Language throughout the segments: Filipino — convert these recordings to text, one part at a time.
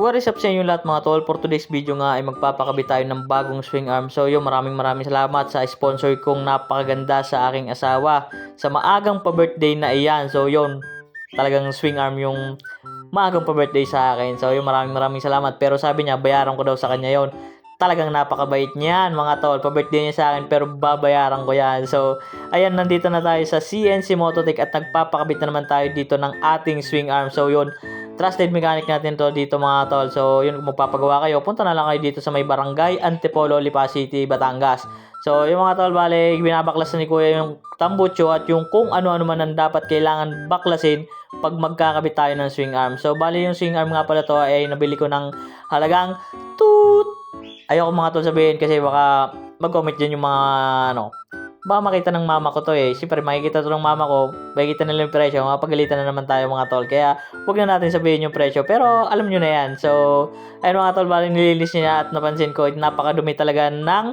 What is up sa inyo lahat mga tol? For today's video nga ay magpapakabit tayo ng bagong swing arm. So yun, maraming salamat sa sponsor kong napakaganda sa aking asawa. Sa maagang pa-birthday na iyan. So yun, talagang swing arm yung maagang pa-birthday sa akin. So yun, maraming salamat. Pero sabi niya, bayaran ko daw sa kanya yon. Talagang napakabait niyan mga tol. Pa-birthday niya sa akin pero babayaran ko yan. So ayan, nandito na tayo sa CNC Mototech at nagpapakabit na naman tayo dito ng ating swing arm. So yun, trusted mechanic natin to dito mga tol. So yun, kung magpapagawa kayo, punta na lang kayo dito sa may barangay Antipolo, Lipa City, Batangas. So yung mga tol, bale, binabaklas na ni kuya yung tambucho at yung kung ano-ano man ang dapat kailangan baklasin pag magkakabit tayo ng swing arm. So bale, yung swing arm nga pala to ay nabili ko ng halagang toot. Ayoko mga tol sabihin kasi baka mag-comment dyan yung mga baka makita ng mama ko to eh. Siyempre makikita to ng mama ko, makikita nila yung presyo, mapagalitan na naman tayo mga tol. Kaya huwag na natin sabihin yung presyo, pero alam nyo na yan. So ayun mga tol, bali nililis niya at napansin ko napakadumi talaga ng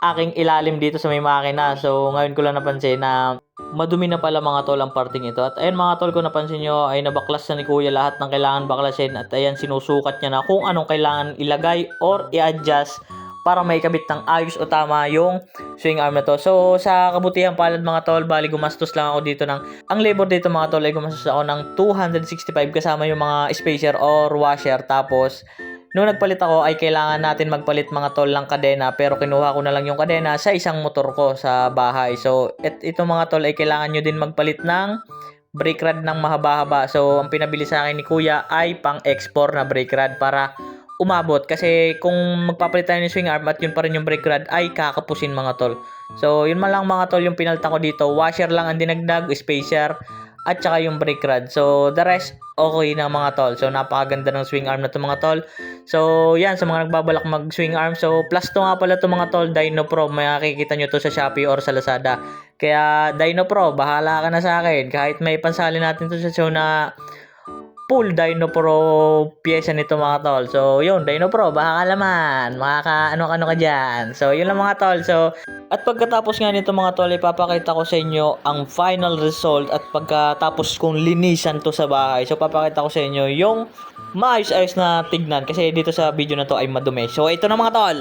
aking ilalim dito sa may makina. So ngayon ko lang napansin na madumi na pala mga tol ang parting ito. At ayun mga tol, kung napansin nyo ay nabaklas na ni kuya lahat ng kailangan baklasin. At ayan, sinusukat niya na kung anong kailangan ilagay or i-adjust para may kabit ng ayos o tama yung swing arm na to. So sa kabutihan palad mga tol, bali gumastos lang ako dito ng, ang labor dito mga tol ay gumastos ako ng 265 kasama yung mga spacer or washer. Tapos nung nagpalit ako ay kailangan natin magpalit mga tol ng kadena, pero kinuha ko na lang yung kadena sa isang motor ko sa bahay. So ito mga tol ay kailangan nyo din magpalit ng brake rod ng mahaba-haba. So ang pinabili sa akin ni kuya ay pang export na brake rod para umabot, kasi kung magpapalit tayo ng swing arm at yun pa rin yung brake rod ay kakapusin mga tol. So yun man lang mga tol yung pinalitan ko dito. Washer lang ang dinagdag, spacer at saka yung brake rod. So the rest okay na mga tol. So napakaganda ng swing arm na to mga tol. So yan, sa mga nagbabalak mag swing arm, so plus to nga pala to mga tol, Dyno Pro. Makikita nyo to sa Shopee or sa Lazada. Kaya Dyno Pro, bahala ka na sa akin. Kahit may pansali natin to sa show na full Dyno Pro pyesa nito mga tol. So yun, Dyno Pro, baka naman makaka-ano ka dyan. So yun lang mga tol. So at pagkatapos nga nito mga tol, ipapakita ko sa inyo ang final result. At pagkatapos kong linisan to sa bahay, so papakita ko sa inyo yung maayos-ayos na tignan, kasi dito sa video na to ay madumi. So ito na mga tol.